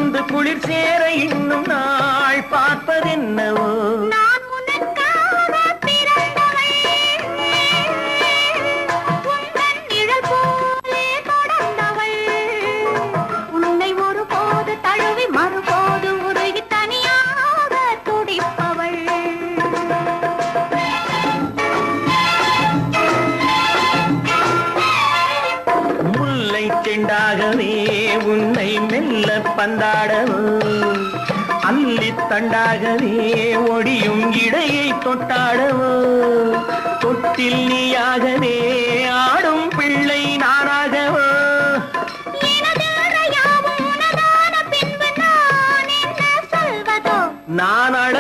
வந்து குளிர் சேர இன்னும் நாள் பார்ப்பதென்னவோ செண்டாகவே உன்னை மெல்ல பந்தாடவோ அல்லி தண்டாகவே ஒடியும் இடையை தொட்டாடவோ தொட்டில் நீயாகவே ஆடும் பிள்ளை நானாகவோ நான் அட